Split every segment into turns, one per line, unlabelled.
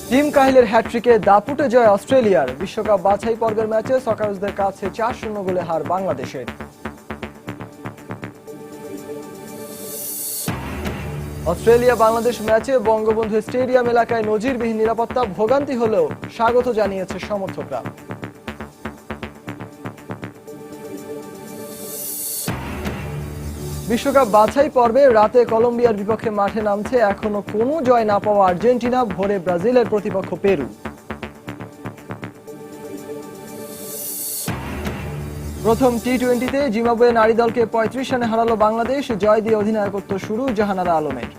Team কাহিলের হ্যাট্রিকে দাপুটে জয় অস্ট্রেলিয়ার। বিশ্বকাপ বাছাই পর্বের ম্যাচে সকারসদের কাছে ৪-০ গোলে হার বাংলাদেশের। অস্ট্রেলিয়া বাংলাদেশ ম্যাচে বঙ্গবন্ধু স্টেডিয়াম এলাকায় নজিরবিহীন নিরাপত্তা ভোগান্তি হলেও স্বাগত জানিয়েছে সমর্থকরা। বিশ্বকাপ বাছাই পর্বে রাতে কলম্বিয়ার বিপক্ষে মাঠে নামছে এখনো কোনো জয় না পাওয়া আর্জেন্টিনা, ভোরে ব্রাজিলের প্রতিপক্ষ পেরু। প্রথম টি-20তে জিম্বাবুয়ে নারী দলকে ৩৫ রানে হারালো বাংলাদেশ। জয় দিয়ে অধিনায়কত্ব শুরু জাহানারা আলমের।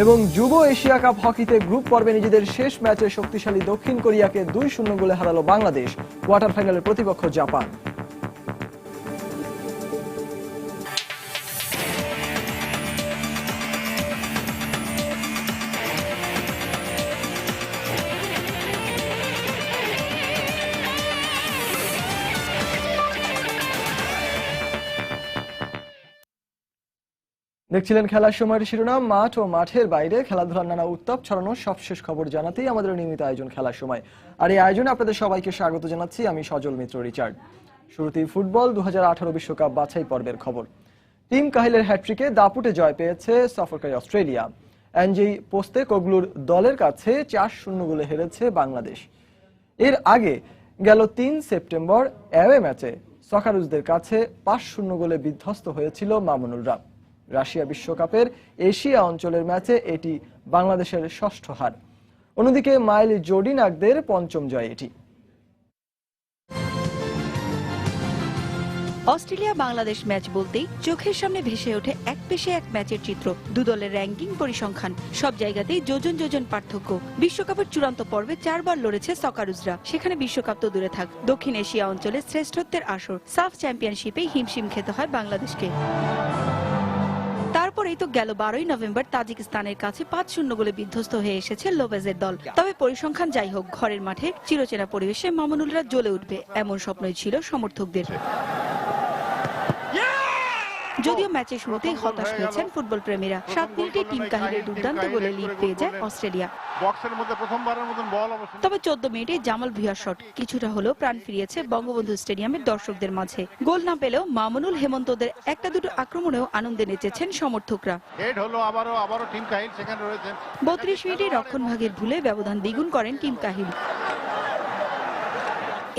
এবং যুব এশিয়া কাপ হকিতে গ্রুপ পর্বে নিজেদের শেষ ম্যাচে শক্তিশালী দক্ষিণ কোরিয়াকে ২-০ গোলে হারালো বাংলাদেশ। কোয়ার্টার ফাইনালের প্রতিপক্ষ জাপান। দেখছিলেন খেলার সময়ের শিরোনাম। মাঠ ও মাঠের বাইরে খেলাধুলার নানা উত্তাপ ছড়ানো সবশেষ খবর জানাতেই আমাদের নিয়মিত আয়োজন খেলার সময়। আর এই আয়োজনে আপনাদের সবাইকে স্বাগত জানাচ্ছি আমি সজল মিত্র রিচার্ড। শুরুতেই ফুটবল ২০১৮ বিশ্বকাপ বাছাই পর্বের খবর। টিম কাহিলের হ্যাট্রিকে দাপুটে জয় পেয়েছে সফরকারী অস্ট্রেলিয়া। অ্যাঞ্জেই পোস্তেকোগ্লুর দলের কাছে ৪-০ গোলে হেরেছে বাংলাদেশ। এর আগে গেল ৩ সেপ্টেম্বর অ্যাওয়ে ম্যাচে সকারুসদের কাছে ৫-০ গোলে বিধ্বস্ত হয়েছিল মামুনুলরা। রাশিয়া বিশ্বকাপের এশিয়া অঞ্চলের ম্যাচে এটি বাংলাদেশের ষষ্ঠ হার। অন্যদিকে মাইল জোডিনাকদের পঞ্চম জয় এটি।
অস্ট্রেলিয়া বাংলাদেশ ম্যাচ বলতেই চোখের সামনে ভেসে ওঠে এক পেশে এক ম্যাচের চিত্র। দু দলের র্যাঙ্কিং, পরিসংখ্যান সব জায়গাতেই যোজন যোজন পার্থক্য। বিশ্বকাপের চূড়ান্ত পর্বে ৪ বার লড়েছে সকারুসরা। সেখানে বিশ্বকাপ তো দূরে থাক, দক্ষিণ এশিয়া অঞ্চলে শ্রেষ্ঠত্বের আসর সাফ চ্যাম্পিয়নশিপেই হিমশিম খেতে হয় বাংলাদেশকে। তারপরেই তো গেল ১২ই নভেম্বর তাজিকিস্তানের কাছে ৫-০ গোলে বিধ্বস্ত হয়ে এসেছে লোপেজের দল। তবে পরিসংখ্যান যাই হোক, ঘরের মাঠে চিরচেনা পরিবেশে মামুনুলরা জ্বলে উঠবে এমন স্বপ্নই ছিল সমর্থকদের। যদিও ম্যাচের শুরুতেই হতাশ হয়েছেন ফুটবল প্রেমীরা। ৭ মিনিটে টিম কাহিলের দুর্দান্ত গোলে লিড পেয়ে যায় অস্ট্রেলিয়া। তবে ১৪ মিনিটে জামাল ভুঁইয়ার শট কিছুটা হলেও প্রাণ ফিরিয়েছে বঙ্গবন্ধু স্টেডিয়ামের দর্শকদের মাঝে। গোল না পেলেও মামুনুল, হেমন্তদের একটা দুটো আক্রমণেও আনন্দে নেচেছেন সমর্থকরা। ৩২ মিনিটে রক্ষণভাগের ভুলে ব্যবধান দ্বিগুণ করেন টিম কাহিল।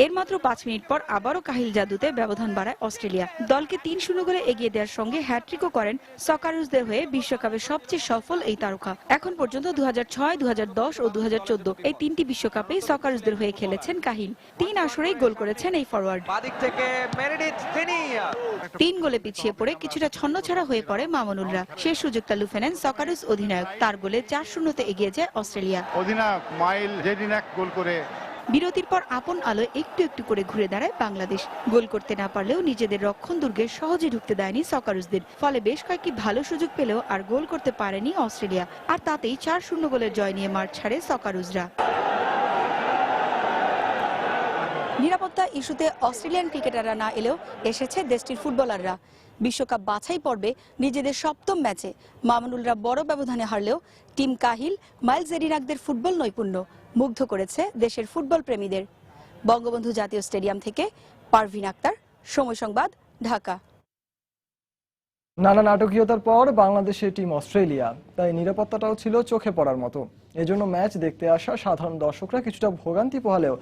এর মাত্র ৫ মিনিট পর আবারও কাহিল জাদুতে ব্যবধান বাড়ায় অস্ট্রেলিয়া। দলকে ৩-০ গোলে এগিয়ে দেওয়ার সঙ্গে হ্যাট্রিকও করেন সকারুসদের হয়ে বিশ্বকাপের সবচেয়ে সফল এই তারকা। এখন পর্যন্ত ২০০৬, ২০১০ ও ২০১৪ এই তিনটি বিশ্বকাপেই সকারুসদের হয়ে খেলেছেন কাহিল। ৩ আসরেই গোল করেছেন এই ফরওয়ার্ড। ৩ গোলে পিছিয়ে পড়ে কিছুটা ছন্নছাড়া হয়ে পড়ে মামুনুলরা। শেষ সুযোগটা লুফে নেন সকারুস অধিনায়ক। তার গোলে ৪-০ এগিয়ে যায় অস্ট্রেলিয়া।
অধিনায়ক মাইল জেডিনাক গোল করে।
বিরতির পর আপন আলোয় একটু একটু করে ঘুরে দাঁড়ায় বাংলাদেশ। গোল করতে না পারলেও নিজেদের রক্ষণ দুর্গে সহজে ঢুকতে দেয়নি সকারুসদের। ফলে বেশ কয়েকটি ভালো সুযোগ পেলেও আর গোল করতে পারেনি অস্ট্রেলিয়া। আর তাতেই ৪-০ গোলের জয় নিয়ে মাঠ ছাড়ে সকারুসরা। নিরাপত্তা ইস্যুতে অস্ট্রেলিয়ান ক্রিকেটাররা না এলেও এসেছে দেশটির ফুটবলাররা। বিশ্বকাপ বাছাই পর্বে নিজেদের সপ্তম ম্যাচে মামুনুলরা বড় ব্যবধানে হারলেও টিম কাহিল, মাইল জেডিনাকদের ফুটবল নৈপুণ্য মুগ্ধ করেছে দেশের ফুটবল প্রেমীদের। বঙ্গবন্ধু জাতীয় স্টেডিয়াম থেকে পারভিন আক্তার, সময় সংবাদ, ঢাকা।
নানা নাটকীয়তার পর বাংলাদেশের টিম অস্ট্রেলিয়া, তাই নিরাপত্তাটাও ছিল চোখে পড়ার মতো। এজন্য ম্যাচ দেখতে আসা সাধারণ দর্শকরা কিছুটা ভোগান্তি পোহালেও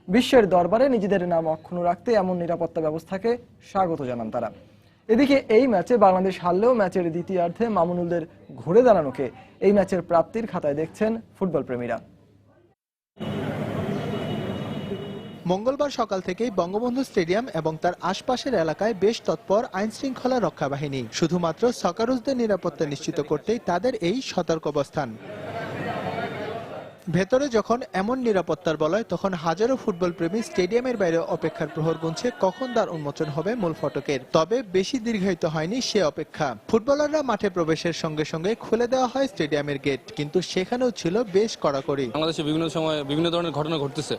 বিশ্বের দরবারে নিজেদের নাম অক্ষুণ্ণ রাখতে এমন নিরাপত্তা ব্যবস্থাকে স্বাগত জানান তারা। এদিকে এই ম্যাচে বাংলাদেশ হারলেও ম্যাচের দ্বিতীয়ার্ধে মামুনুলদের ঘুরে দাঁড়ানোকে এই ম্যাচের প্রাপ্তির খাতায় দেখছেন ফুটবল প্রেমীরা।
মঙ্গলবার সকাল থেকেই বঙ্গবন্ধু স্টেডিয়াম এবং তার আশপাশের এলাকায় বেশ তৎপর আইন শৃঙ্খলা রক্ষা বাহিনী। শুধুমাত্র সকারুসদের নিরাপত্তা নিশ্চিত করতেই তাদের এই সতর্ক অবস্থান। ভেতরে যখন এমন নিরাপত্তার বলয়, তখন হাজারো ফুটবল প্রেমী স্টেডিয়ামের বাইরে অপেক্ষার প্রহর গুনছে কখন দ্বার উন্মোচন হবে মূল ফটকের। তবে বেশি দীর্ঘায়িত হয়নি সে অপেক্ষা। ফুটবলাররা মাঠে প্রবেশের সঙ্গে সঙ্গে খুলে দেওয়া হয় স্টেডিয়ামের গেট, কিন্তু সেখানেও ছিল বেশ কড়াকড়ি।
বাংলাদেশে বিভিন্ন সময় বিভিন্ন ধরনের ঘটনা ঘটতেছে,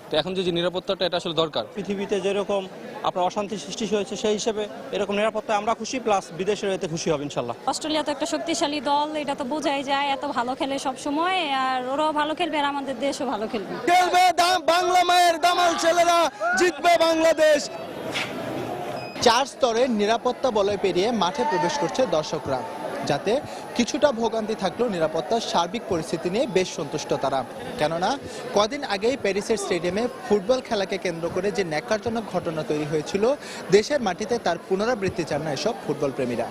তো এখন যে নিরাপত্তাটা এটা আসলে দরকার।
পৃথিবীতে যেরকম আপনার অশান্তি সৃষ্টি হয়েছে সেই হিসেবে এরকম নিরাপত্তা আমরা খুশি, প্লাস বিদেশের এতে খুশি হবে ইনশাল্লাহ।
অস্ট্রেলিয়া তো একটা শক্তিশালী দল, এটা তো বোঝাই যায়, এত ভালো খেলে সব সময়, আর ওরাও ভালো খেলবে আর আমাদের দেশও ভালো খেলবে।
বাংলা মায়ের দামাল ছেলেরা, জিতবে বাংলাদেশ।
4 স্তরের নিরাপত্তা বলয় পেরিয়ে মাঠে প্রবেশ করছে দর্শকরা, যাতে কিছুটা ভোগান্তি থাকলেও নিরাপত্তার সার্বিক পরিস্থিতি নিয়ে বেশ সন্তুষ্ট তারা। কেননা কদিন আগেই প্যারিসের স্টেডিয়ামে ফুটবল খেলাকে কেন্দ্র করে যে ন্যাক্কারজনক ঘটনা তৈরি হয়েছিল, দেশের মাটিতে তার পুনরাবৃত্তি চান না এসব ফুটবল প্রেমীরা।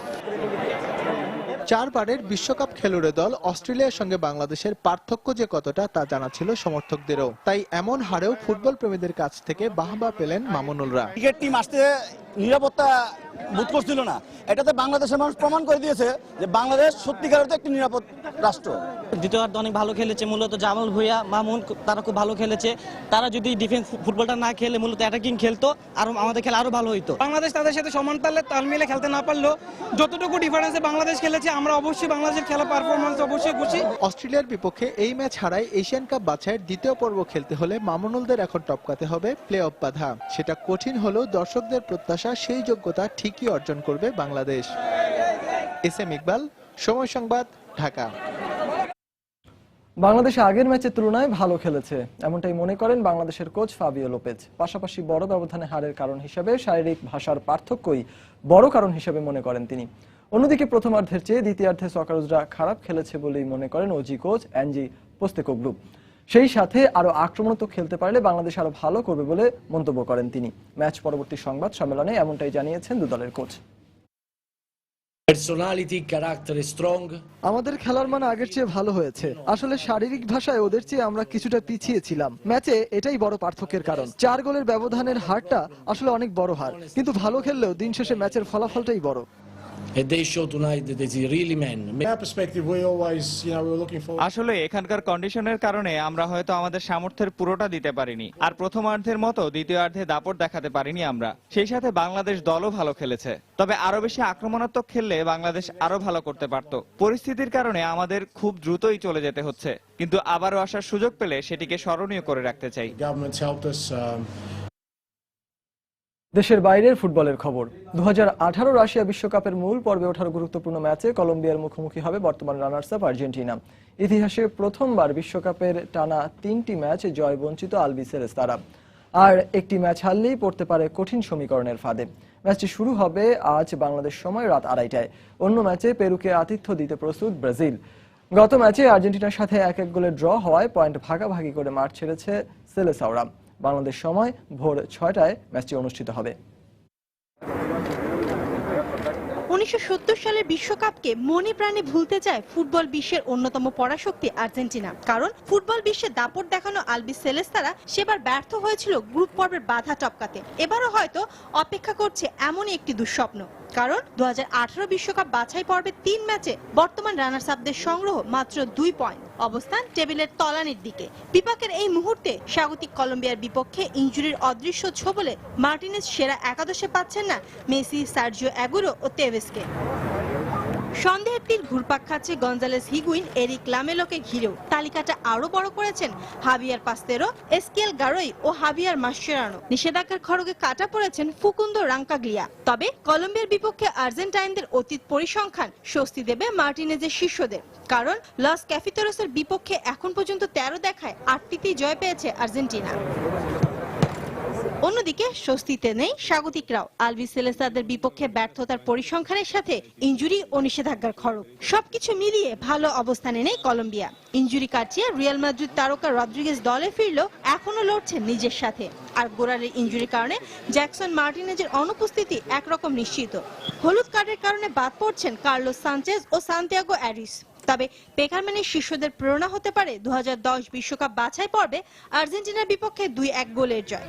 4 বারের বিশ্বকাপ খেলুড়ে দল অস্ট্রেলিয়ার সঙ্গে বাংলাদেশের পার্থক্য যে কতটা তা জানা ছিল সমর্থকদেরও, তাই এমন হারেও ফুটবল প্রেমীদের কাছ থেকে বাহবা পেলেন মামুনুলরা।
ক্রিকেট টিম আসতে নিরাপত্তা বোধ করছিল না, এটাতে বাংলাদেশের মানুষ প্রমাণ করে দিয়েছে যে বাংলাদেশ সত্যিকারের একটা নিরাপদ রাষ্ট্র।
দ্বিতীয়ার্ধ অনেক ভালো খেলেছে, মূলত জামাল ভুঁইয়া, মামুন তারা খুব ভালো খেলেছে। তারা যদি ডিফেন্স ফুটবলটা না খেলে মূলত অ্যাটাকিং খেলতো, আর আমাদের খেলা আরো ভালো হইতো।
বাংলাদেশ তাদের সাথে সমান তাল মিলে খেলতে না পারলেও যতটুকু ডিফারেন্সে বাংলাদেশ খেলেছে, আমরা অবশ্যই বাংলাদেশের খেলা পারফরমেন্স অবশ্যই খুশি।
অস্ট্রেলিয়ার বিপক্ষে এই ম্যাচ হারায় এশিয়ান কাপ বাছাইয়ের দ্বিতীয় পর্ব খেলতে হলে মামুনুলদের এখন টপকাতে হবে প্লে অফ বাধা। সেটা কঠিন হলেও দর্শকদের প্রত্যাশা সেই যোগ্যতা ঠিকই অর্জন করবে বাংলাদেশ। এস.এম. ইকবাল, সময় সংবাদ, ঢাকা।
বাংলাদেশ আগের ম্যাচের তুলনায় ভালো খেলেছে, এমনটাই মনে করেন বাংলাদেশের কোচ ফাবিও লোপেজ। পাশাপাশি বড় ব্যবধানে হারের কারণ হিসেবে শারীরিক ভাষার পার্থক্যই বড় কারণ হিসেবে মনে করেন তিনি। অন্যদিকে প্রথমার্ধের চেয়ে দ্বিতীয়ার্ধে সকারুজরা খারাপ খেলেছে বলেই মনে করেন ওজি কোচ অ্যাঞ্জি পোস্তেকোগ্লু। সেই সাথে আরো আক্রমণাত্মক খেলতে পারলে বাংলাদেশ আরো ভালো করবে বলে মন্তব্য করেন তিনি। ম্যাচ পরবর্তী সংবাদ সম্মেলনে এমনটাই জানিয়েছেন দু দলের কোচ।
আমাদের খেলার মান আগের চেয়ে ভালো হয়েছে। আসলে শারীরিক ভাষায় ওদের চেয়ে আমরা কিছুটা পিছিয়ে ছিলাম। ম্যাচে এটাই বড় পার্থক্যের কারণ। 4 গোলের ব্যবধানের হারটা আসলে অনেক বড় হার, কিন্তু ভালো খেললেও দিন শেষে ম্যাচের ফলাফলটাই বড়।
আসলে এখানকার কন্ডিশনের কারণে আমরা হয়তো আমাদের সামর্থ্যের পুরোটা দিতে পারিনি, আর প্রথমার্ধের মতো দ্বিতীয়ার্ধে দাপট দেখাতে পারিনি আমরা। সেই সাথে বাংলাদেশ দলও ভালো খেলেছে, তবে আরো বেশি আক্রমণাত্মক খেললে বাংলাদেশ আরো ভালো করতে পারত। পরিস্থিতির কারণে আমাদের খুব দ্রুতই চলে যেতে হচ্ছে, কিন্তু আবারও আসার সুযোগ পেলে সেটিকে স্মরণীয় করে রাখতে চাই।
দেশের বাইরের ফুটবলের খবর। 2018 রাশিয়া বিশ্বকাপের মূল পর্বে ওঠার গুরুত্বপূর্ণ ম্যাচে কলম্বিয়ার মুখোমুখি হবে বর্তমান রানার্স আপ আর্জেন্টিনা। ইতিহাসে প্রথমবার বিশ্বকাপের টানা 3টি ম্যাচ জয় বঞ্চিত আলবিসেলেস্তারা, আর একটি ম্যাচ হারলেই পড়তে পারে কঠিন সমীকরণের ফাঁদে। ম্যাচটি শুরু হবে আজ বাংলাদেশ সময় রাত 2:30টায়। অন্য ম্যাচে পেরুকে আতিথ্য দিতে প্রস্তুত ব্রাজিল। গত ম্যাচে আর্জেন্টিনার সাথে 1-1 গোলে ড্র হওয়ায় পয়েন্ট ভাগাভাগি করে মাঠ ছেড়েছে সেলেসাওরা। বাংলাদেশ সময় ভোর 6টায় ম্যাচটি অনুষ্ঠিত হবে।
1970 সালের বিশ্বকাপকে মনে প্রাণে ভুলতে চায় ফুটবল বিশ্বের অন্যতম পরাশক্তি আর্জেন্টিনা। কারণ ফুটবল বিশ্বে দাপট দেখানো আলবিসেলেস্তারা সেবার ব্যর্থ হয়েছিল গ্রুপ পর্বের বাধা টপকাতে। এবারও হয়তো অপেক্ষা করছে এমনই একটি দুঃস্বপ্ন। কারণ 2018 বিশ্বকাপ বাছাই পর্বে 3 ম্যাচে বর্তমান রানার্স আপদের সংগ্রহ মাত্র 2 পয়েন্ট, অবস্থান টেবিলের তলানির দিকে। বিপাকের এই মুহূর্তে স্বাগতিক কলম্বিয়ার বিপক্ষে ইনজুরির অদৃশ্য ছোবলে মার্টিনেজ সেরা একাদশে পাচ্ছেন না মেসি, সার্জিও অ্যাগুরো ও তেভেসকে। সন্দেহের তীর ঘুরপাক খাচ্ছে গঞ্জালেস হিগুইন, এরিক লামেলোকে ঘিরেও। তালিকাটা আরো বড় করেছেন হাভিয়ার পাস্তেরো, এসকিয়েল গারোই ও হাভিয়ার মাসচেরানো। নিষেধাজ্ঞার খড়গে কাটা পড়েছেন ফুকুন্দো রাঙ্কাগ্লিয়া। তবে কলম্বিয়ার বিপক্ষে আর্জেন্টাইনদের অতীত পরিসংখ্যান স্বস্তি দেবে মার্টিনেজের শিষ্যদের। কারণ লস ক্যাফিতেরোসের বিপক্ষে এখন পর্যন্ত 13 দেখায় 8টিতেই জয় পেয়েছে আর্জেন্টিনা। অন্যদিকে স্বস্তিতে নেই স্বাগতিকরাও। আলবিসেলেস্তাদের বিপক্ষে ব্যর্থতার পরিসংখ্যানের সাথে ইনজুরি ও নিষেধাজ্ঞার খড়গ, সবকিছু মিলিয়ে ভালো অবস্থানে নেই কলম্বিয়া। ইনজুরি কাটিয়ে রিয়াল মাদ্রিদ তারকা রদ্রিগেজ দলে ফিরলেও এখনো লড়ছেন নিজের সাথে। আর গোরারের ইনজুরির কারণে জ্যাকসন মার্টিনেজের অনুপস্থিতি একরকম নিশ্চিত। হলুদ কার্ডের কারণে বাদ পড়ছেন কার্লোস সানচেজ ও সান্তিয়াগো অ্যারিস। তবে পেকারম্যানের শিষ্যদের প্রেরণা হতে পারে 2010 বিশ্বকাপ বাছাই পর্বে আর্জেন্টিনার বিপক্ষে 2-1 গোলের জয়।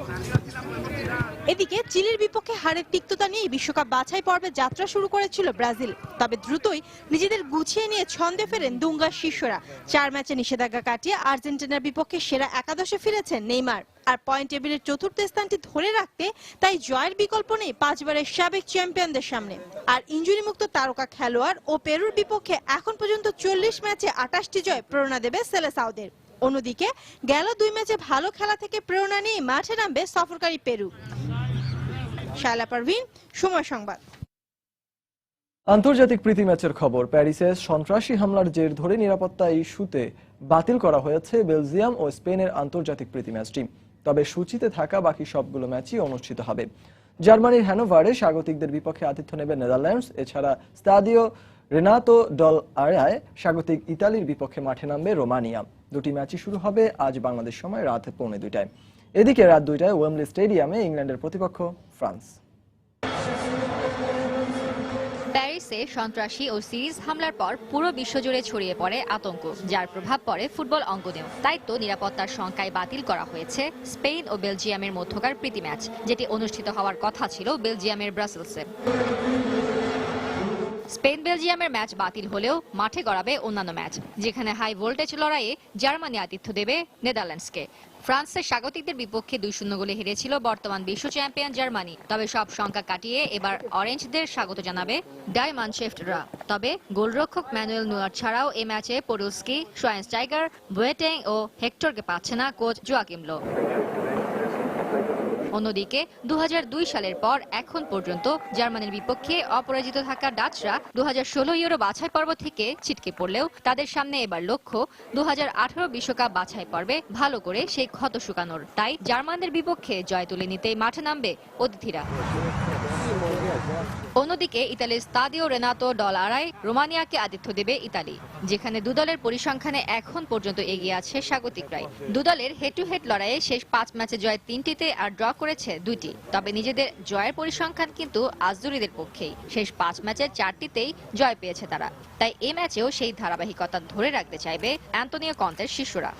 এদিকে চিলির বিপক্ষে হারের তিক্ততা নিয়ে বিশ্বকাপ বাছাই পর্বে যাত্রা শুরু করেছিল ব্রাজিল। তবে দ্রুতই নিজেদের গুছিয়ে নিয়ে ছন্দে ফেরেন দুঙ্গার শিষ্যরা। 4 ম্যাচে নিষেধাজ্ঞা কাটিয়ে আর্জেন্টিনার বিপক্ষে সেরা একাদশে ফিরেছেন নেইমার। আর পয়েন্ট টেবিলের 4র্থ স্থানটি ধরে রাখতে তাই জয়ের বিকল্প নেই 5 বারের সাবেক চ্যাম্পিয়নদের সামনে। আর ইনজুরি মুক্ত তারকা খেলোয়াড় ও পেরুর বিপক্ষে এখন পর্যন্ত 40 ম্যাচে 28টি জয় প্রেরণা দেবে সেলেসাওদের।
অন্যদিকে গেল 2 ম্যাচে ভালো খেলা থেকে প্রেরণা নিয়ে মাঠে নামবে সফরকারী পেরু। শায়লা পারভিন, সময় সংবাদ।
আন্তর্জাতিক প্রীতি ম্যাচের খবর। প্যারিসে সন্ত্রাসী হামলার জের ধরে নিরাপত্তা ইস্যুতে বাতিল করা হয়েছে বেলজিয়াম ও স্পেনের আন্তর্জাতিক প্রীতি ম্যাচটি। তবে সূচিতে থাকা বাকি সবগুলো ম্যাচই অনুষ্ঠিত হবে। জার্মানির হ্যানোভারে স্বাগতিকদের বিপক্ষে আতিথ্য নেবে নেদারল্যান্ডস। এছাড়া স্তাদিও রেনাতো ডল আরায় স্বাগতিক ইতালির বিপক্ষে মাঠে নামবে রোমানিয়া। দুটি ম্যাচই শুরু হবে আজ বাংলাদেশ সময় রাত 2:45টায়। এদিকে রাত 2টায় ওয়েমব্লি স্টেডিয়ামে ইংল্যান্ডের প্রতিপক্ষ ফ্রান্স।
প্যারিসে সন্ত্রাসী ও সিরিজ হামলার পর পুরো বিশ্বজুড়ে ছড়িয়ে পড়ে আতঙ্ক, যার প্রভাব পড়ে ফুটবল অঙ্গনেও। তাই তো নিরাপত্তার শঙ্কায় বাতিল করা হয়েছে স্পেন ও বেলজিয়ামের মধ্যকার প্রীতি ম্যাচ, যেটি অনুষ্ঠিত হওয়ার কথা ছিল বেলজিয়ামের ব্রাসেলসে। স্পেন বেলজিয়ামের ম্যাচ বাতিল হলেও মাঠে গড়াবে অন্যান্য ম্যাচ, যেখানে হাই ভোল্টেজ লড়াইয়ে জার্মানি আতিথ্য দেবে নেদারল্যান্ডসকে। ফ্রান্সের স্বাগতিকদের বিপক্ষে 2-0 গোলে হেরেছিল বর্তমান বিশ্ব চ্যাম্পিয়ন জার্মানি। তবে সব শঙ্কা কাটিয়ে এবার অরেঞ্জদের স্বাগত জানাবে ডাই মানশেফটরা। তবে গোলরক্ষক ম্যানুয়েল নুয়ার ছাড়াও এ ম্যাচে পোডলস্কি, শোয়াইনস্টাইগার, বুয়েটেং ও হেক্টরকে পাচ্ছে না কোচ জোয়াকিম লো। অন্যদিকে 2002 সালের পর এখন পর্যন্ত জার্মানির বিপক্ষে অপরাজিত থাকা ডাচরা 2016 ইউরো বাছাই পর্ব থেকে ছিটকে পড়লেও তাদের সামনে এবার লক্ষ্য 2018 বিশ্বকাপ বাছাই পর্বে ভালো করে সেই ক্ষত শুকানোর। তাই জার্মানদের বিপক্ষে জয় তুলে নিতেই মাঠে নামবে অতিথিরা। অন্যদিকে ইতালির স্তাদিও রেনাতো ডল আরায় রোমানিয়াকে আতিথ্য দেবে ইতালি, যেখানে দুদলের পরিসংখ্যানে এখন পর্যন্ত এগিয়ে আছে স্বাগতিকরাই। দুদলের হেড টু হেড লড়াইয়ে শেষ 5 ম্যাচে জয় 3টিতে আর ড্র করেছে 2টি। তবে নিজেদের জয়ের পরিসংখ্যান কিন্তু আজদুরিদের পক্ষেই। শেষ 5 ম্যাচের 4টিতেই জয় পেয়েছে তারা। তাই এ ম্যাচেও সেই ধারাবাহিকতা ধরে রাখতে চাইবে অ্যান্তোনিও কন্তের শিষ্যরা।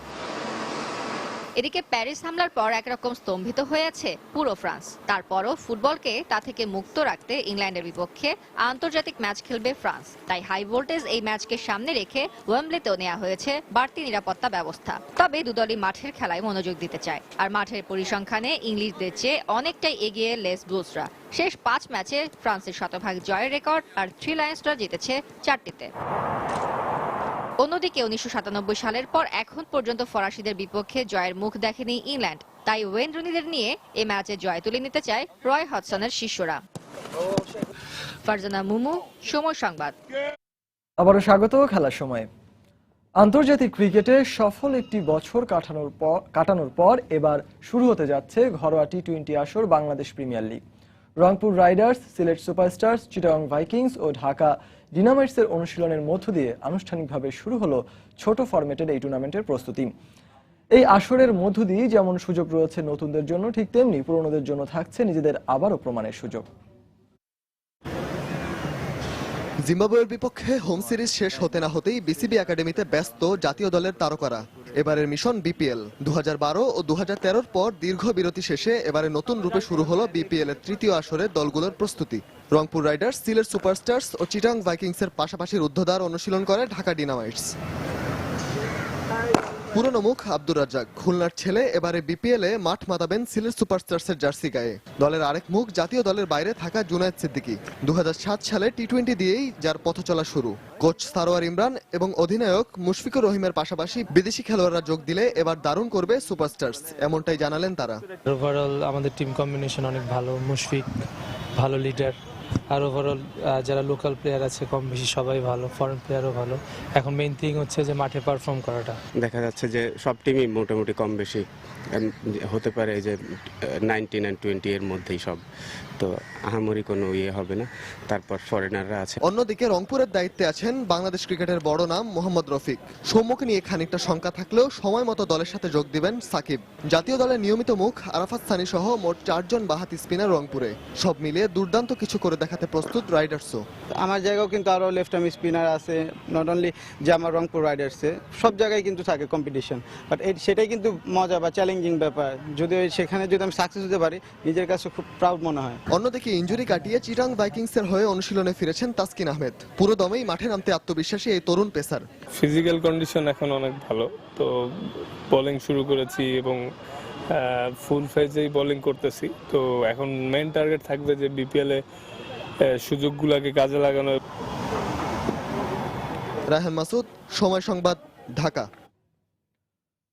এদিকে প্যারিস হামলার পর একরকম স্তম্ভিত হয়েছে পুরো ফ্রান্স। তারপরও ফুটবলকে তা থেকে মুক্ত রাখতে ইংল্যান্ডের বিপক্ষে আন্তর্জাতিক ম্যাচ খেলবে ফ্রান্স। তাই হাই ভোল্টেজ এই ম্যাচকে সামনে রেখে ওয়েম্বলিতেও নেওয়া হয়েছে বাড়তি নিরাপত্তা ব্যবস্থা। তবে দুদলই মাঠের খেলায় মনোযোগ দিতে চায়। আর মাঠের পরিসংখ্যানে ইংলিশদের চেয়ে অনেকটাই এগিয়ে লেস ব্লুজরা। শেষ 5 ম্যাচে ফ্রান্সের শতভাগ জয়ের রেকর্ড, আর 3 লায়ন্সরা জিতেছে 4টিতে। অন্যদিকে 1997 সালের পর এখন পর্যন্ত ফরাসিদের বিপক্ষে জয়ের মুখ দেখেনি ইংল্যান্ড। তাই ওয়েন রুনিদের নিয়ে এ ম্যাচে জয় তুলে নিতে চায় রয় হডসনের শিষ্যরা। ফারজানা মুমু, সময় সংবাদ।
আবারও স্বাগত খেলার সময়। আন্তর্জাতিক ক্রিকেটে সফল একটি বছর কাটানোর পর এবার শুরু হতে যাচ্ছে ঘরোয়া টি-20 আসর Bangladesh premier league. Rangpur riders, Sylhet superstars, Chittagong vikings ও ঢাকা ডিনামাইটসের অনুশীলনের মধ্য দিয়ে আনুষ্ঠানিকভাবে শুরু হলো ছোট ফরম্যাটের এই টুর্নামেন্টের প্রস্তুতি। এই আসরের মধ্য দিয়ে যেমন সুযোগ রয়েছে নতুনদের জন্য, ঠিক তেমনি পুরনোদের জন্য থাকছে নিজেদের আবারও প্রমাণের সুযোগ।
জিম্বাবুয়ের বিপক্ষে হোম সিরিজ শেষ হতে না হতেই বিসিবি একাডেমিতে ব্যস্ত জাতীয় দলের তারকারা। এবারের মিশন বিপিএল। 2012 ও 2013 পর দীর্ঘ বিরতি শেষে এবারে নতুন রূপে শুরু হলো বিপিএল এর তৃতীয় আসরের দলগুলোর প্রস্তুতি। রংপুর রাইডার্স, সিলেট সুপারস্টার্স ও চিটাগং ভাইকিংসের পাশাপাশি রুদ্ধদ্বার অনুশীলন করে ঢাকা ডিনামাইটস। পুরনো মুখ আব্দুর রাজ্জাক, খুলনার ছেলে, এবারে বিপিএলে মাঠ মাতাবেন সিলেট সুপারস্টার্সের জার্সি গায়ে। দলের আরেক মুখ জাতীয় দলের বাইরে থাকা জুনায়েদ সিদ্দিকী। 2007 সালে টি-20 দিয়েই যার পথ চলা শুরু। কোচ সারোয়ার ইমরান এবং অধিনায়ক মুশফিকুর রহিমের পাশাপাশি বিদেশি খেলোয়াড়রা যোগ দিলে এবার দারুণ করবে সুপারস্টার্স, এমনটাই জানালেন তারা।
ওভারঅল আমাদের টিম কম্বিনেশন অনেক ভালো, মুশফিক ভালো লিডার, আর ওভারঅল যারা লোকাল প্লেয়ার আছে কম বেশি সবাই ভালো, ফরেন প্লেয়ারও ভালো। এখন মেইন থিং হচ্ছে যে মাঠে পারফর্ম করাটা।
দেখা যাচ্ছে যে সব টিমই মোটামুটি কম বেশি হতে পারে যে 19 আর 20 এর মধ্যেই সব, তো আহামরি কোনো ইয়ে হবে না। তারপর ফরেনাররা আছে।
অন্যদিকে রংপুরের দায়িত্বে আছেন বাংলাদেশ ক্রিকেটের বড় নাম মোহাম্মদ রফিক। সৌম্যকে নিয়ে খানিকটা শঙ্কা থাকলেও সময় মতো দলের সাথে যোগ দিবেন সাকিব। জাতীয় দলের নিয়মিত মুখ আরাফাত সানি সহ মোট 4 জন বাহাতি স্পিনার রংপুরে। সব মিলিয়ে দুর্দান্ত কিছু করে দেখাতে প্রস্তুত রাইডার্সও।
আমার জায়গাও কিন্তু আরো লেফট আর্ম স্পিনার আছে, নট অনলি যে আমার রংপুর রাইডার্সে, সব জায়গায় কিন্তু থাকে কম্পিটিশন। বাট সেটাই কিন্তু মজা বা চ্যালেঞ্জিং ব্যাপার। যদি সেখানে যদি আমি সাকসেস হতে পারি নিজের কাছে খুব প্রাউড মনে হয়।
অন্যদিকে ইনজুরি কাটিয়ে চিটাগং ভাইকিংসের হয়ে অনুশীলনে ফিরেছেন তাসকিন আহমেদ। পুরো দমেই মাঠে নামতে আত্মবিশ্বাসী এই তরুণ পেসার।
ফিজিক্যাল কন্ডিশন এখন অনেক ভালো, তো বোলিং শুরু করেছি এবং ফুল ফেজেই বোলিং করতেছি। তো এখন মেইন টার্গেট থাকবে যে বিপিএল এ সুযোগগুলোকে কাজে লাগানো।
রাহেম মাসুদ, সময় সংবাদ, ঢাকা।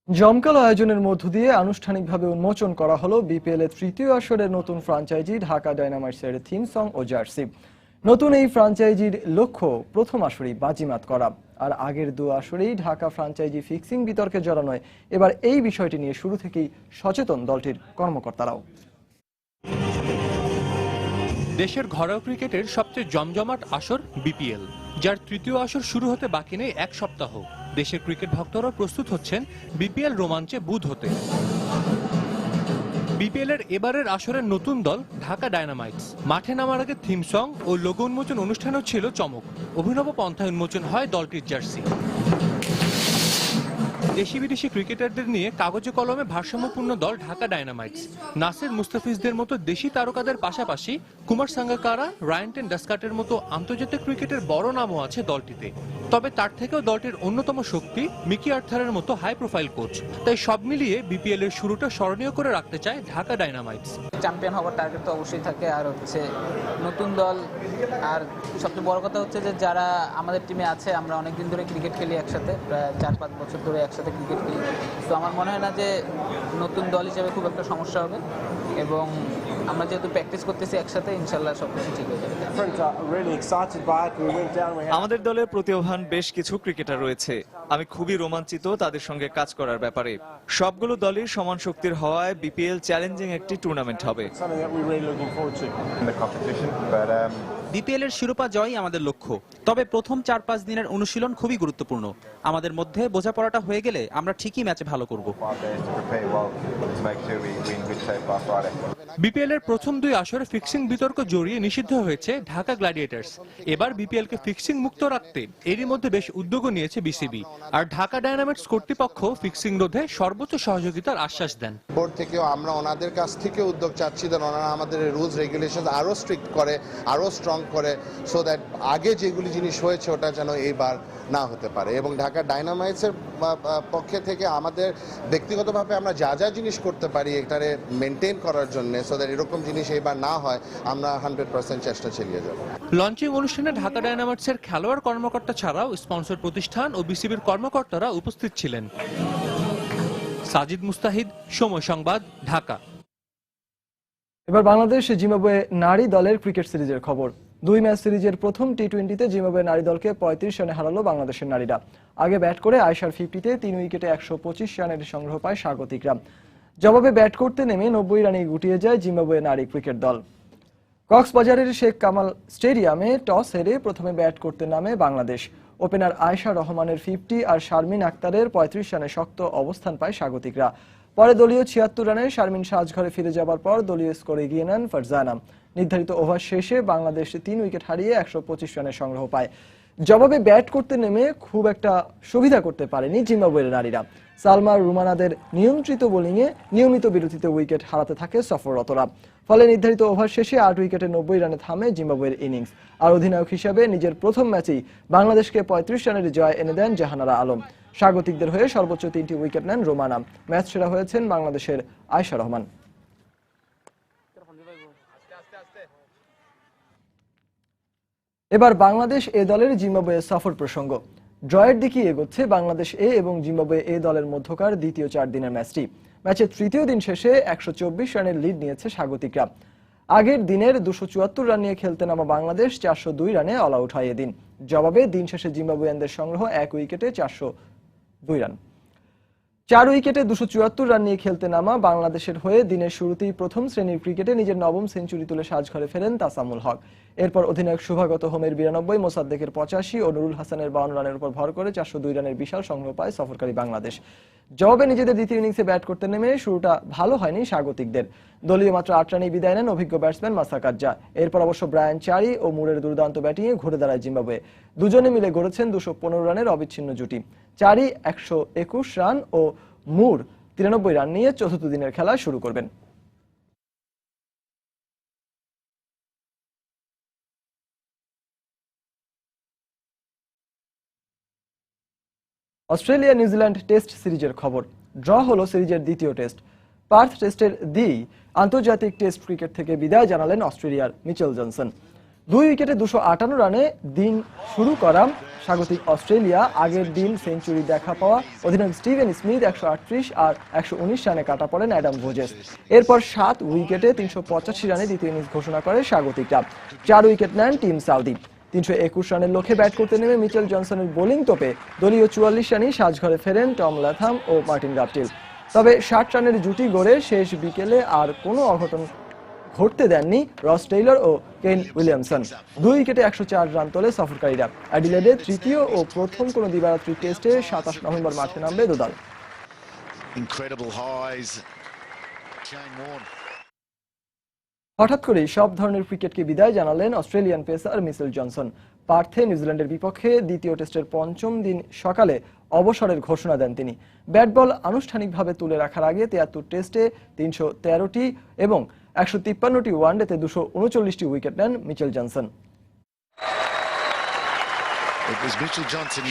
জমকালো আয়োজনের মধ্য দিয়ে আনুষ্ঠানিকভাবে উন্মোচন করা হলো বিপিএল এর তৃতীয় আসরের নতুন ফ্র্যাঞ্চাইজি ঢাকা ডায়নামাইটসের থিম সং ও জার্সি। নতুন এই ফ্র্যাঞ্চাইজির লক্ষ্য প্রথম আসরেই বাজিমাত করা, আর আগের দু আসরেই ঢাকা ফ্র্যাঞ্চাইজি ফিক্সিং বিতর্কে জড়ানোয় এবার এই বিষয়টি নিয়ে শুরু থেকেই সচেতন দলটির কর্মকর্তারাও।
দেশের ঘরোয়া ক্রিকেটের সবচেয়ে জমজমাট আসর বিপিএল, যার তৃতীয় আসর শুরু হতে বাকি নেই এক সপ্তাহ। দেশের ক্রিকেট ভক্তরা প্রস্তুত হচ্ছেন বিপিএল রোমাঞ্চে বুঁদ হতে। বিপিএল এর এবারের আসরের নতুন দল ঢাকা ডায়নামাইটস। মাঠে নামার আগে থিম সং ও লোগো উন্মোচন অনুষ্ঠানও ছিল চমক। অভিনব পন্থায় উন্মোচন হয় দলটির জার্সি। দেশি বিদেশি ক্রিকেটারদের নিয়ে কাগজে কলমে ভারসাম্যপূর্ণ দল ঢাকা ডায়নামাইটস। নাসির মুস্তাফিজদের মতো দেশি তারকাদের পাশাপাশি কুমার সাঙ্গাকারা, রায়ান টেন্ডুলকারের মতো আন্তর্জাতিক ক্রিকেটের বড় নামও আছে দলটিতে। তবে তার থেকেও দলটির অন্যতম শক্তি মিকি আর্থারের মতো হাই প্রোফাইল কোচ। তাই সব মিলিয়ে বিপিএল এর শুরুটা স্মরণীয় করে রাখতে চায় ঢাকা ডায়নামাইটস।
চ্যাম্পিয়ন হওয়ার টার্গেট তো অবশ্যই থাকে, আর হচ্ছে নতুন দল, আর সবচেয়ে বড় কথা হচ্ছে যে যারা আমাদের টিমে আছে আমরা অনেকদিন ধরে ক্রিকেট খেলি একসাথে, প্রায় 4-5 বছর ধরে একসাথে ক্রিকেট খেলি। তো আমার মনে হয় না যে নতুন দল হিসেবে খুব একটা সমস্যা হবে, এবং আমরা যেহেতু প্র্যাকটিস করতেছি একসাথে, ইনশাল্লাহ সবকিছু ঠিক হয়ে যাবে।
আমাদের দলের প্রতিভাবান বেশ কিছু ক্রিকেটার রয়েছে। আমি খুবই রোমাঞ্চিত তাদের সঙ্গে কাজ করার ব্যাপারে। সবগুলো দলই সমান শক্তির হওয়ায় বিপিএল চ্যালেঞ্জিং একটি টুর্নামেন্ট হবে।
বিপিএল এর শিরোপা জয়ই আমাদের লক্ষ্য, তবে প্রথম 4-5 দিনের অনুশীলন খুবই গুরুত্বপূর্ণ। আমাদের মধ্যে বোঝাপড়াটা হয়ে গেলে আমরা ঠিকই ম্যাচে ভালো করব।
বিপিএল এর প্রথম 2 আসরে ফিক্সিং বিতর্ক জড়িয়ে নিষিদ্ধ হয়েছে ঢাকা গ্ল্যাডিয়েটর্স। এবার বিপিএল কে ফিক্সিং মুক্ত রাখতে এরই মধ্যে বেশ উদ্যোগও নিয়েছে বিসিবি। আর ঢাকা ডায়নামাইটস কর্তৃপক্ষ ফিক্সিং রোধে সর্বোচ্চ সহযোগিতার আশ্বাস দেন।
বোর্ড থেকেও আমরা ওনাদের কাছ থেকে উদ্যোগ চাচ্ছি যে ওনারা আমাদের রুলস রেগুলেশন আরো স্ট্রিক্ট করে, আরো স্ট্রং করে, সো দ্যাট আগে যেগুলি জিনিস হয়েছে ওটা যেন এইবার না হতে পারে। এবং ঢাকা ডায়নামাইটসের পক্ষে থেকে আমাদের ব্যক্তিগতভাবে আমরা যা যা জিনিস করতে পারি এটারে মেনটেন করার জন্য, সো দ্যাট এরকম জিনিস এইবার না হয়, আমরা 100% চেষ্টা চালিয়ে যাব।
লঞ্চিং অনুষ্ঠানে ঢাকা ডায়নামাইটসের খেলোয়াড় কর্মকর্তা ছাড়াও স্পন্সর প্রতিষ্ঠান ও বিসিবির কর্মকর্তারা উপস্থিত ছিলেন। সাজিদ মুস্তাহিদ, সময় সংবাদ, ঢাকা।
এবার বাংলাদেশ জিম্বাবুয়ে নারী দলের ক্রিকেট সিরিজের খবর। 2 ম্যাচ সিরিজের প্রথম টি20তে জিম্বাবুয়ে নারী দলকে 35 রানে হারালো বাংলাদেশের নারীরা। আগে ব্যাট করে আয়শার 50-তে 3 উইকেটে 125 রানের সংগ্রহ পায় স্বাগতিকরা। জবাবে ব্যাট করতে নেমে 90 রানে গুটিয়ে যায় জিম্বাবুয়ে নারী ক্রিকেট দল। কক্সবাজারের শেখ কামাল স্টেডিয়ামে টস হেরে প্রথমে ব্যাট করতে নামে বাংলাদেশ। ওপেনার আয়েশা রহমানের 50 আর শারমিন আক্তারের 35 রানে শক্ত অবস্থান পায় স্বাগতিকরা। পরে দলীয় 76 রানে শারমিন সাজঘরে ফিরে যাবার পর দলীয় স্কোর এগিয়ে নেন ফারজানা। নির্ধারিত ওভার শেষে বাংলাদেশ 3 উইকেট হারিয়ে 125 রানের সংগ্রহ পায়। জবাবে ব্যাট করতে নেমে খুব একটা সুবিধা করতে পারেনি জিম্বাবুয়ের নারীরা। সালমা রুমানাদের নিয়ন্ত্রিত বোলিংয়ে নিয়মিত বিরতিতে উইকেট হারাতে থাকে সফররতরা। ফলে নির্ধারিত ওভার শেষে 8 উইকেটে 90 রানে থামে জিম্বাবুয়ের ইনিংস। আর অধিনায়ক হিসেবে নিজের প্রথম ম্যাচেই বাংলাদেশকে 35 রানের জয় এনে দেন জাহানারা আলম। স্বাগতিকদের হয়ে সর্বোচ্চ 3টি উইকেট নেন রোমানা। ম্যাচ সেরা হয়েছেন বাংলাদেশের আয়েশা রহমান। এবার বাংলাদেশ এ দলের জিম্বাবুয়ে সফর প্রসঙ্গ। ড্রয়ের দিকে এগোচ্ছে বাংলাদেশ এ এবং জিম্বাবুয়ে এ দলের মধ্যকার দ্বিতীয় 4 দিনের ম্যাচটি। ম্যাচের তৃতীয় দিন শেষে 124 রানের লিড নিয়েছে স্বাগতিকরা। আগের দিনের 274 রান নিয়ে খেলতে নামা বাংলাদেশ 402 রানে অল আউট হয় এদিন। জবাবে দিন শেষে জিম্বাবুয়ানদের সংগ্রহ 1 উইকেটে 402 রান। 4 উইকেটে 274 রান নিয়ে খেলতে নামা বাংলাদেশের হয়ে দিনের শুরুতেই প্রথম শ্রেণীর ক্রিকেটে নিজের 9ম সেঞ্চুরি তুলে সাজঘরে ফেরেন তাসামুল হক। এরপর অধিনায়ক শুভাগত হোমের 92, মোসাদ্দেকের 85 ও নুরুল হাসানের 52 রানের উপর ভর করে 402 রানের বিশাল সংগ্রহ পায় সফরকারী বাংলাদেশ। জবাবে নিজেদের দ্বিতীয় ইনিংসে ব্যাট করতে নেমে শুরুটা ভালো হয়নি স্বাগতিকদের। দলীয় মাত্র 8 রানেই বিদায় নেন অভিজ্ঞ ব্যাটসম্যান মাসাকাজ্জা। এরপর অবশ্য ব্রায়ান চারি ও মুরের দুর্দান্ত ব্যাটিংয়ে ঘুরে দাঁড়ায় জিম্বাবুয়ে। দুজনে মিলে গড়েছেন 215 রানের অবিচ্ছিন্ন জুটি। চারি 121 রান ও মুর 93 রান নিয়ে চতুর্থ দিনের খেলা শুরু করবেন। অস্ট্রেলিয়া নিউজিল্যান্ড টেস্ট সিরিজের খবর। ড্র হলো সিরিজের দ্বিতীয় টেস্ট। পার্থ টেস্টের দিয়েই আন্তর্জাতিক টেস্ট ক্রিকেট থেকে বিদায় জানালেন অস্ট্রেলিয়ার মিচেল জনসন। 2 উইকেটে 258 রানে দিন শুরু করা স্বাগতিক অস্ট্রেলিয়া আগের দিন সেঞ্চুরি দেখা পাওয়া অধিনায়ক স্টিভেন স্মিথ 138 আর 119 রানে কাটা পড়েন অ্যাডাম ভোজেস। এরপর 7 উইকেটে 385 রানে দ্বিতীয় ইনিংস ঘোষণা করে স্বাগতিকরা। 4 উইকেট নেন টিম সাউদি। 321 রানের লক্ষ্যে ব্যাট করতে নেমে মিচেল জনসনের বোলিং তোপে দলীয় 44 রানেই সাজঘরে ফেরেন টম ল্যাথাম ও মার্টিন গাপটিল। তবে 60 রানের জুটি গড়ে শেষ বিকেলে আর কোনো অঘটন ঘটতে দেননি রস টেইলর ও কেন উইলিয়ামসন। 2 উইকেটে 104 রান তোলে সফরকারীরা। অ্যাডিলেডে তৃতীয় ও প্রথম কোনো দিবারাত্রি টেস্টে 27 নভেম্বর মাঠে নামবে দুদল। হঠাৎ করেই সব ধরনের ক্রিকেটকে বিদায় জানালেন অস্ট্রেলিয়ান পেসার মিচেল জনসন। পার্থে নিউজিল্যান্ডের বিপক্ষে দ্বিতীয় টেস্টের 5ম দিন সকালে অবসরের ঘোষণা দেন তিনি। ব্যাট বল আনুষ্ঠানিকভাবে তুলে রাখার আগে 73 টেস্টে 313টি এবং 153টি ওয়ানডেতে 239টি উইকেট নেন মিচেল জনসন।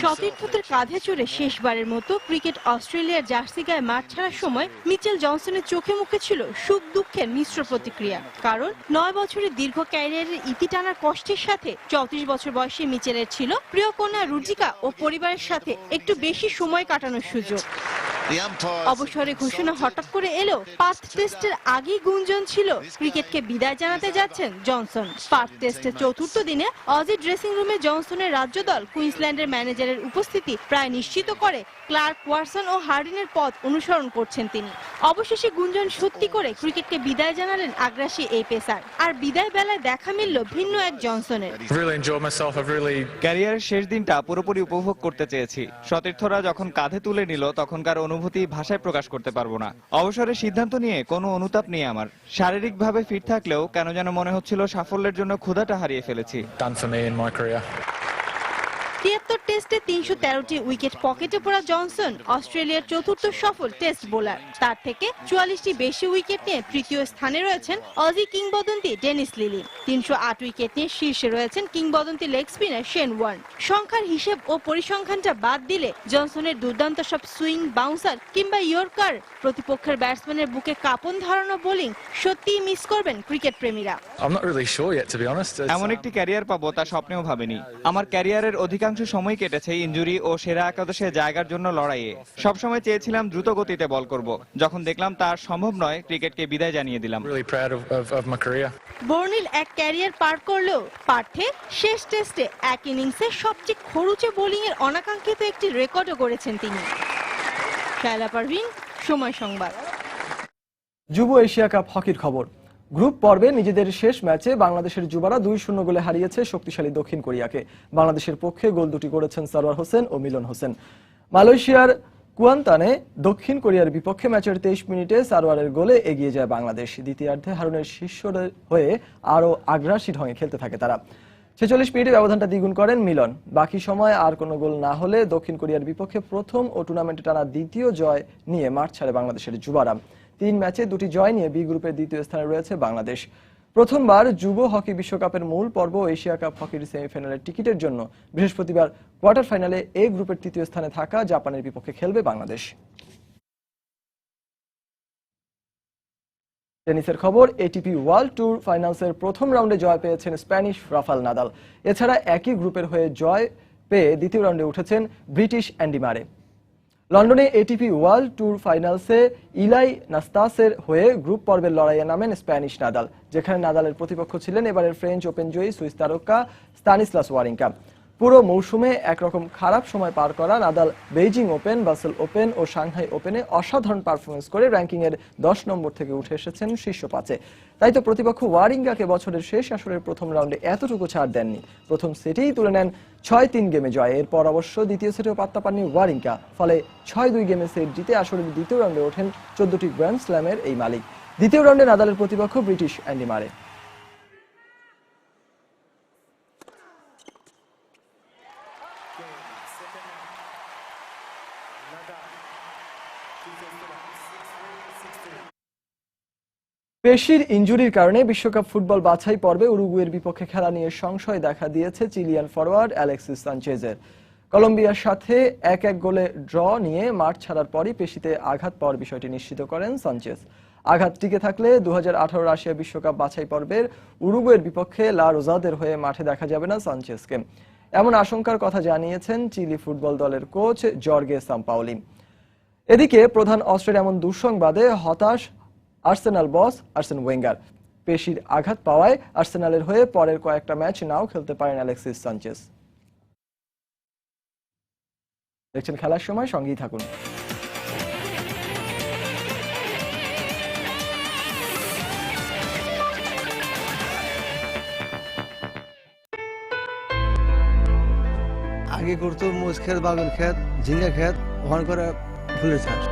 সতীর্থদের কাঁধে চড়ে শেষবারের মতো ক্রিকেট অস্ট্রেলিয়ার জার্সি গায়ে মাঠ ছাড়ার সময় মিচেল জনসনের চোখে মুখে ছিল সুখ দুঃখের মিশ্র প্রতিক্রিয়া। কারণ 9 বছরের দীর্ঘ ক্যারিয়ারের ইতি টানার কষ্টের সাথে 34 বছর বয়সী মিচেলের ছিল প্রিয় কন্যা রুজিকা ও পরিবারের সাথে একটু বেশি সময় কাটানোর সুযোগ। অবসরের ঘোষণা হঠাৎ করে এলেও পার্থ টেস্টের আগেই গুঞ্জন ছিল ক্রিকেটকে বিদায় জানাতে যাচ্ছেন জনসন। পার্থ টেস্টের 4র্থ দিনে অজি ড্রেসিং রুমে জনসনের রাজ্য দল কুইন্সল্যান্ডের ম্যানেজারের উপস্থিতি প্রায় নিশ্চিত করে ক্লার্ক, ওয়াটসন ও হার্ডিনের পথ অনুসরণ করছেন তিনি। অবশেষে গুঞ্জন সত্যি করে ক্রিকেটকে বিদায় জানালেন আগ্রাসী এই পেসার। আর বিদায় বেলায় দেখা মিলল ভিন্ন এক জনসনের।
ক্যারিয়ারের শেষ দিনটা পুরোপুরি উপভোগ করতে চেয়েছি। সতীর্থরা যখন কাঁধে তুলে নিল তখনকার অনুভূতি ভাষায় প্রকাশ করতে পারবো না। অবসরের সিদ্ধান্ত নিয়ে কোনো অনুতাপ নেই আমার। শারীরিকভাবে ফিট থাকলেও কেন যেন মনে হচ্ছিল সাফল্যের জন্য ক্ষুধাটা হারিয়ে ফেলেছি।
73 টেস্টে 313টি উইকেট পকেটে পড়া জনসন অস্ট্রেলিয়ার 4র্থ সফল টেস্ট বোলার। তার থেকে 44টি বেশি উইকেট নিয়ে তৃতীয় স্থানে রয়েছেন অজি কিংবদন্তি ডেনিস লিলি। 308 উইকেট নিয়ে শীর্ষে রয়েছেন কিংবদন্তি লেগ স্পিনার শেন ওয়ার্ন। সংখ্যার হিসেব ও পরিসংখ্যানটা বাদ দিলে জনসনের দুর্দান্ত সব সুইং, বাউন্সার কিংবা ইয়র্কার, প্রতিপক্ষের ব্যাটসম্যানের বুকে কাঁপন ধরানো বোলিং সত্যিই মিস করবেন ক্রিকেট প্রেমীরা।
এমন একটি ক্যারিয়ার পাবো তা স্বপ্নেও ভাবিনি। আমার ক্যারিয়ারের অধিকাংশ সময় কেটেছে ইনজুরি ও সেরা একাদশে জায়গার জন্য লড়াইয়ে। সবসময় চেয়েছিলাম দ্রুত গতিতে বল করব। যখন দেখলাম তা সম্ভব নয়, ক্রিকেটকে বিদায় জানিয়ে দিলাম।
বর্ণিল এক ক্যারিয়ার পার করলেও পার্থে শেষ টেস্টে এক ইনিংসে সবচেয়ে খরুচে বোলিং এর অনাকাঙ্ক্ষিত একটি রেকর্ডও গড়েছেন তিনি। শায়লা পারভিন, সময় সংবাদ।
যুব এশিয়া কাপ হকির খবর। গ্রুপ পর্বে নিজেদের শেষ ম্যাচে বাংলাদেশের যুবারা 2-0 গোলে হারিয়েছে শক্তিশালী দক্ষিণ কোরিয়াকে। বাংলাদেশের পক্ষে গোল দুটি করেছেন সারোয়ার হোসেন ও মিলন হোসেন। মালয়েশিয়ার কুয়ান্তানে দক্ষিণ কোরিয়ার বিপক্ষে ম্যাচের 23 মিনিটে সারোয়ারের গোলে এগিয়ে যায় বাংলাদেশ। দ্বিতীয়ার্ধে হারুনের শিষ্যদের হয়ে আরও আগ্রাসী ঢঙে খেলতে থাকে তারা। 46 মিনিটে ব্যবধানটা দ্বিগুণ করেন মিলন। বাকি সময় আর কোনো গোল না হলে দক্ষিণ কোরিয়ার বিপক্ষে প্রথম ও টুর্নামেন্টে টানা দ্বিতীয় জয় নিয়ে মাঠ ছাড়ে বাংলাদেশের যুবারা। 3 ম্যাচে 2টি জয় নিয়ে বি গ্রুপের দ্বিতীয় স্থানে রয়েছে বাংলাদেশ। প্রথমবার যুব হকি বিশ্বকাপের মূল পর্ব এশিয়া কাপ হকির সেমিফাইনালের টিকিটের জন্য বৃহস্পতিবার কোয়ার্টার ফাইনালে এ গ্রুপের তৃতীয় স্থানে থাকা জাপানের বিপক্ষে খেলবে বাংলাদেশ। টেনিসের খবর। এটিপি ওয়ার্ল্ড ট্যুর ফাইনালসের প্রথম রাউন্ডে জয় পেয়েছেন স্প্যানিশ রাফাল নাদাল। এছাড়া একই গ্রুপের হয়ে জয় পেয়ে দ্বিতীয় রাউন্ডে উঠেছেন ব্রিটিশ অ্যান্ডি মারে। লন্ডনে এটিপি ওয়ার্ল্ড ট্যুর ফাইনালসে ইলাই নাস্তাসের হয়ে গ্রুপ পর্বের লড়াইয়ে নামেন স্প্যানিশ নাদাল, যেখানে নাদালের প্রতিপক্ষ ছিলেন এবারের ফ্রেঞ্চ ওপেন জয়ী সুইস তারকা স্তানিস্লাস ওয়ারিঙ্কা। পুরো মৌসুমে একরকম খারাপ সময় পার করা Nadal Beijing Open, Basel Open ও সাংহাই ওপেনে অসাধারণ পারফরমেন্স করে র্যাঙ্কিংয়ের 10 নম্বর থেকে উঠে এসেছেন শীর্ষ 5-এ। তাই তো প্রতিপক্ষ ওয়ারিঙ্গাকে বছরের শেষ আসরের প্রথম রাউন্ডে এতটুকু ছাড় দেননি। প্রথম সেটেই তুলে নেন 6-3 গেমে জয়। এরপর অবশ্য দ্বিতীয় সেটেও পাত্তা পাননি ওয়ারিঙ্কা। ফলে 6-2 গেমে সেট জিতে আসরের দ্বিতীয় রাউন্ডে ওঠেন 14টি গ্র্যান্ড স্ল্যামের এই মালিক। দ্বিতীয় রাউন্ডে নাদালের প্রতিপক্ষ ব্রিটিশ অ্যান্ডি মারে। পেশির ইনজুরির কারণে বিশ্বকাপ ফুটবল বাছাই পর্বে উরুগুয়ের বিপক্ষে খেলা নিয়ে সংশয় দেখা দিয়েছে চিলিয়ান ফরওয়ার্ড অ্যালেক্সিস সানচেজের। কলম্বিয়ার সাথে 1-1 গোলে ড্র নিয়ে মাঠ ছাড়ার পরই পেশিতে আঘাত পাওয়ার বিষয়টি নিশ্চিত করেন সানচেজ। আঘাত টিকে থাকলে 2018 রাশিয়া বিশ্বকাপ বাছাই পর্বের উরুগুয়ের বিপক্ষে লা রোজাদের হয়ে মাঠে দেখা যাবে না সানচেজকে। এমন আশঙ্কার কথা জানিয়েছেন চিলি ফুটবল দলের কোচ জর্গে সাম্পাওলি। এদিকে প্রধান অস্ট্রের এমন দুঃসংবাদে হতাশ আর্সেনাল বস আর্সেন ওয়েঙ্গার। পেশির আঘাত পাওয়ায় আর্সেনালের হয়ে পরের কয়েকটা ম্যাচ নাও খেলতে পারেন অ্যালেক্সিস সানচেজ। দেখছেন খেলার সময়, সঙ্গেই থাকুন।
আগে করতো মোষ ক্ষেত, বাগান ক্ষেত, ঝিঙ্গা ক্ষেত, ওখান করে ফুলের চাষ।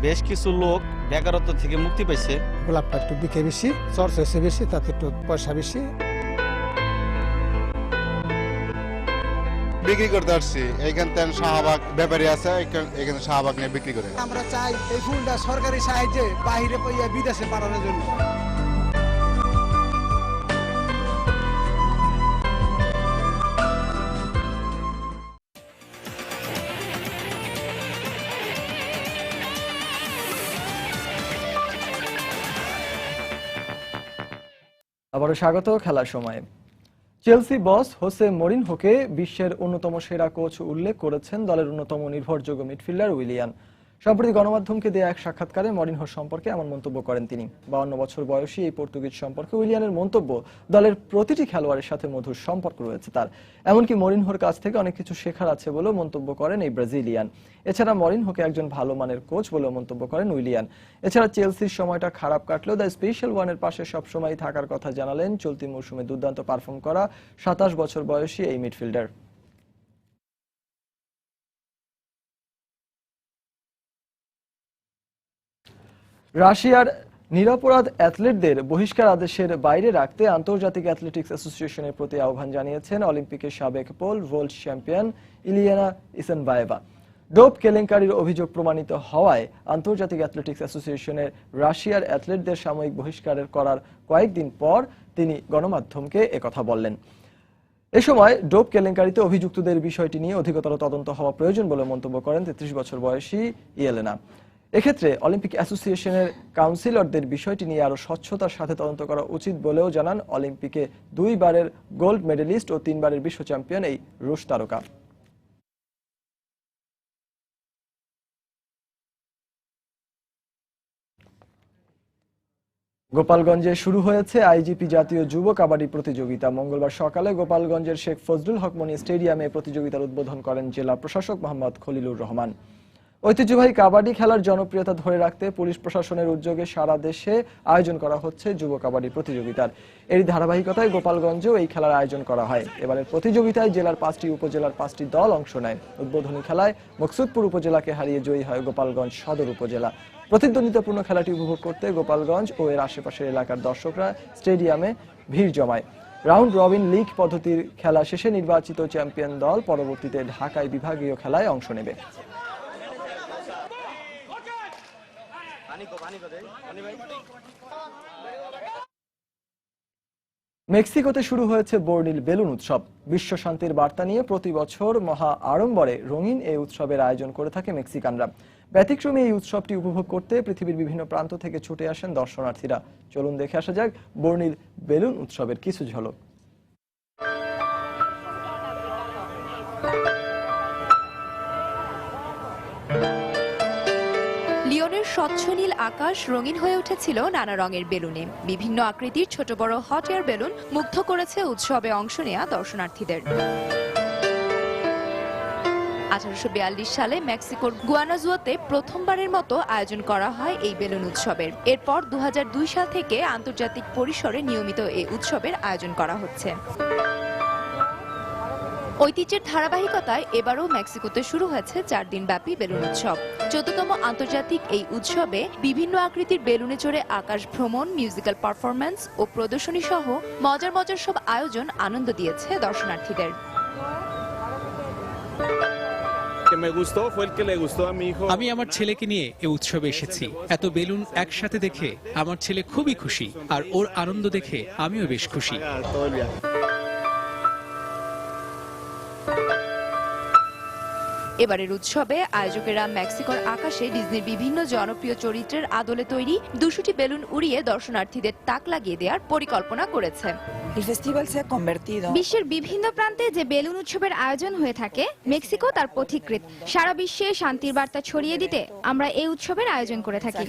বেশ কিছু লোক বেকারত্ব থেকে মুক্তি পাইছে।
গোলাপটা একটু বিকে বেশি, চর্চা হচ্ছে বেশি, তাতে একটু পয়সা বেশি।
বিক্রি করতে পারছি, এইখান থেকে শাহবাগ ব্যাপারী আছে, এখানে শাহবাগ নিয়ে বিক্রি করে।
আমরা চাই এই ফুলটা সরকারি সাহায্যে বাইরে পাইয়া বিদেশে পাঠানোর জন্য।
আবারও স্বাগত খেলার সময়ে। চেলসি বস হোসে মরিনহোকে বিশ্বের অন্যতম সেরা কোচ উল্লেখ করেছেন দলের অন্যতম নির্ভরযোগ্য মিডফিল্ডার উইলিয়ান। সম্প্রতি গণমাধ্যমকে দেয়া এক সাক্ষাৎকারে মরিনহোর সম্পর্কে এমন মন্তব্য করেন তিনি। 52 বছর বয়সী এই পর্তুগিজ সম্পর্কে উইলিয়ানের মন্তব্য, দলের প্রতিটি খেলোয়াড়ের সাথে মধুর সম্পর্ক রয়েছে তার, এমনকি মরিনহোর কাছ থেকে অনেক কিছু শেখার আছে বলেও মন্তব্য করেন এই ব্রাজিলিয়ান। এছাড়া মরিনহোকে একজন ভালো মানের কোচ বলেও মন্তব্য করেন উইলিয়ান। এছাড়া চেলসির সময়টা খারাপ কাটলেও দ্য স্পেশাল ওয়ানের পাশে সবসময় থাকার কথা জানালেন চলতি মৌসুমে দুর্দান্ত পারফর্ম করা 27 বছর বয়সী এই মিডফিল্ডার। রাশিয়ার নিরপরাধ অ্যাথলেটদের বহিষ্কার আদেশের বাইরে রাখতে আন্তর্জাতিক অ্যাথলেটিক্স অ্যাসোসিয়েশনের প্রতি আহ্বান জানিয়েছেন অলিম্পিকের সাবেক pole vault champion Yelena Isinbayeva. Dope কেলেঙ্কারির অভিযোগ প্রমাণিত হওয়ায় আন্তর্জাতিক অ্যাথলেটিক্স অ্যাসোসিয়েশনের রাশিয়ার অ্যাথলেটদের সাময়িক বহিষ্কারের করার কয়েকদিন পর তিনি গণমাধ্যমকে একথা বললেন। এ সময় ডোপ কেলেঙ্কারিতে অভিযুক্তদের বিষয়টি নিয়ে অধিকতর তদন্ত হওয়া প্রয়োজন বলে মন্তব্য করেন 33 বছর বয়সী ইয়েলেনা। এক্ষেত্রে অলিম্পিক অ্যাসোসিয়েশনের কাউন্সিলরদের বিষয়টি নিয়ে আরো স্বচ্ছতার সাথে তদন্ত করা উচিত বলেও জানান অলিম্পিকে 2 বারের গোল্ড মেডেলিস্ট ও 3 বারের বিশ্ব চ্যাম্পিয়ন এই রুশ তারকা। গোপালগঞ্জে শুরু হয়েছে আইজিপি জাতীয় যুব কাবাডি প্রতিযোগিতা। মঙ্গলবার সকালে গোপালগঞ্জের শেখ ফজলুল হক মনি স্টেডিয়ামে প্রতিযোগিতার উদ্বোধন করেন জেলা প্রশাসক মোহাম্মদ খলিলুর রহমান। ঐতিহ্যবাহী কাবাডি খেলার জনপ্রিয়তা ধরে রাখতে পুলিশ প্রশাসনের উদ্যোগে সারা দেশে আয়োজন করা হচ্ছে যুব কাবাডি প্রতিযোগিতার। এর ধারাবাহিকতায় গোপালগঞ্জেও এই খেলার আয়োজন করা হয়। এবারের প্রতিযোগিতায় জেলার 5টি উপজেলার 5টি দল অংশ নেয়। উদ্বোধনী খেলায় মকসুদপুর উপজেলাকে হারিয়ে জয়ী হয় গোপালগঞ্জ সদর উপজেলা। প্রতিদ্বন্দ্বিতাপূর্ণ খেলাটি উপভোগ করতে গোপালগঞ্জ ও এর আশেপাশের এলাকার দর্শকরা স্টেডিয়ামে ভিড় জমায়। রাউন্ড রবিন লিগ পদ্ধতির খেলা শেষে নির্বাচিত চ্যাম্পিয়ন দল পরবর্তীতে ঢাকায় বিভাগীয় খেলায় অংশ নেবে। মেক্সিকোতে শুরু হয়েছে বর্ণিল বেলুন উৎসব। বিশ্ব শান্তির বার্তা নিয়ে প্রতি বছর মহা আড়ম্বরে রঙিন এই উৎসবের আয়োজন করে থাকে মেক্সিকানরা। ব্যতিক্রমী এই উৎসবটি উপভোগ করতে পৃথিবীর বিভিন্ন প্রান্ত থেকে ছুটে আসেন দর্শনার্থীরা। চলুন দেখে আসা যাক বর্ণিল বেলুন উৎসবের কিছু ঝলক।
লিওনের স্বচ্ছ নীল আকাশ রঙিন হয়ে উঠেছিল নানা রঙের বেলুনে। বিভিন্ন আকৃতির ছোট বড় হট এয়ার বেলুন মুগ্ধ করেছে উৎসবে অংশ নেওয়া দর্শনার্থীদের। 1842 সালে মেক্সিকোর গুয়ানাজুয়াতে প্রথমবারের মতো আয়োজন করা হয় এই বেলুন উৎসবের। এরপর 2002 সাল থেকে আন্তর্জাতিক পরিসরে নিয়মিত এই উৎসবের আয়োজন করা হচ্ছে। ঐতিহ্যের ধারাবাহিকতায় এবারও মেক্সিকোতে শুরু হয়েছে 4 দিন ব্যাপী বেলুন উৎসব। 14তম আন্তর্জাতিক এই উৎসবে বিভিন্ন আকৃতির বেলুনে চড়ে আকাশ ভ্রমণ, মিউজিক্যাল পারফরম্যান্স ও প্রদর্শনী সহ মজার মজার সব আয়োজন আনন্দ দিয়েছে দর্শনার্থীদের।
আমি আমার ছেলেকে নিয়ে এই উৎসবে এসেছি। এত বেলুন একসাথে দেখে আমার ছেলে খুবই খুশি, আর ওর আনন্দ দেখে আমিও বেশ খুশি।
এবারের উৎসবে আয়োজকেরা মেক্সিকোর আকাশে ডিজনির বিভিন্ন জনপ্রিয় চরিত্রের আদলে তৈরি 200টি বেলুন উড়িয়ে দর্শনার্থীদের তাক লাগিয়ে দেওয়ার পরিকল্পনা করেছে।
বিশ্বের বিভিন্ন প্রান্তে যে বেলুন উৎসবের আয়োজন হয়ে থাকে, মেক্সিকো তার পথিকৃৎ। সারা বিশ্বে শান্তির বার্তা ছড়িয়ে দিতে আমরা এই উৎসবের আয়োজন করে থাকি।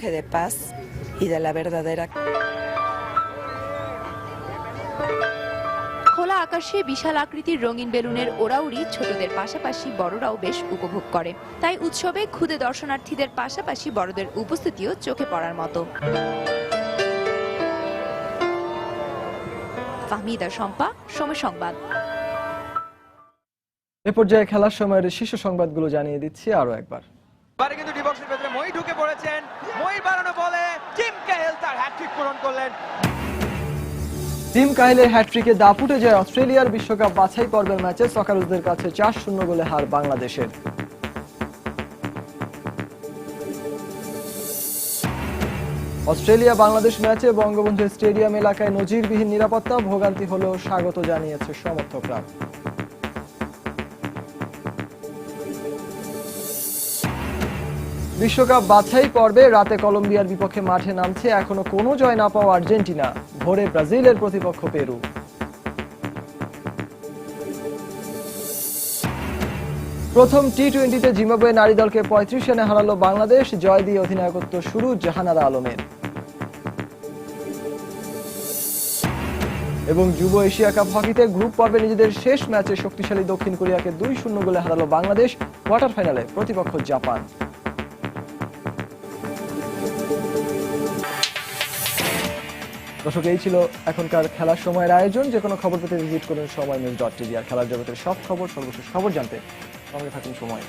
খোলা আকাশে বিশাল আকৃতির রঙিন বেলুনের ওড়াউড়ি ছোটদের পাশাপাশি বড়রাও বেশ উপভোগ করে। তাই উৎসবে ক্ষুদে দর্শনার্থীদের পাশাপাশি বড়দের উপস্থিতিও চোখে পড়ার মতো। ফাহমিদা শম্পা, সময় সংবাদ।
এ পর্যায়ে খেলার সময়ের শীর্ষ সংবাদগুলো জানিয়ে দিচ্ছি আরো একবার।
এবারে কিন্তু ডি বক্সের ভেতরে মই ঢুকে পড়েছেন। মই বাড়ানো বলে টিম কাহিল তার হ্যাটট্রিক পূরণ করলেন।
টিম কাহিলের হ্যাটট্রিকে দাপুটে যায় অস্ট্রেলিয়ার বিশ্বকাপ বাছাই পর্বের ম্যাচে সকারুজদের কাছে 4-0 গোলে হার বাংলাদেশের। অস্ট্রেলিয়া বাংলাদেশ ম্যাচে বঙ্গবন্ধু স্টেডিয়াম এলাকায় নজিরবিহীন নিরাপত্তা, ভোগান্তি হলেও স্বাগত জানিয়েছে সমর্থকরা। বিশ্বকাপ বাছাই পর্বে রাতে কলম্বিয়ার বিপক্ষে মাঠে নামছে এখনো কোনো জয় না পাওয়া আর্জেন্টিনা। ভোরে ব্রাজিলের প্রতিপক্ষ পেরু। প্রথম টি-20তে জিম্বাবুয়ে নারী দলকে 35 রানে হারালো বাংলাদেশ। জয় দিয়ে অধিনায়কত্ব শুরু জাহানারা আলমের। এবং যুব এশিয়া কাপ হকিতে গ্রুপ পর্বে নিজেদের শেষ ম্যাচে শক্তিশালী দক্ষিণ কোরিয়াকে 2-0 গোলে হারালো বাংলাদেশ। কোয়ার্টার ফাইনালে প্রতিপক্ষ জাপান। দর্শক, এই ছিল এখনকার খেলার সময়ের আয়োজন। যে কোনো খবর পেতে ভিজিট করুন সময়নিউজ.tv। আর খেলার জগতের সব খবর, সর্বশেষ খবর জানতে সঙ্গে থাকুন সময়।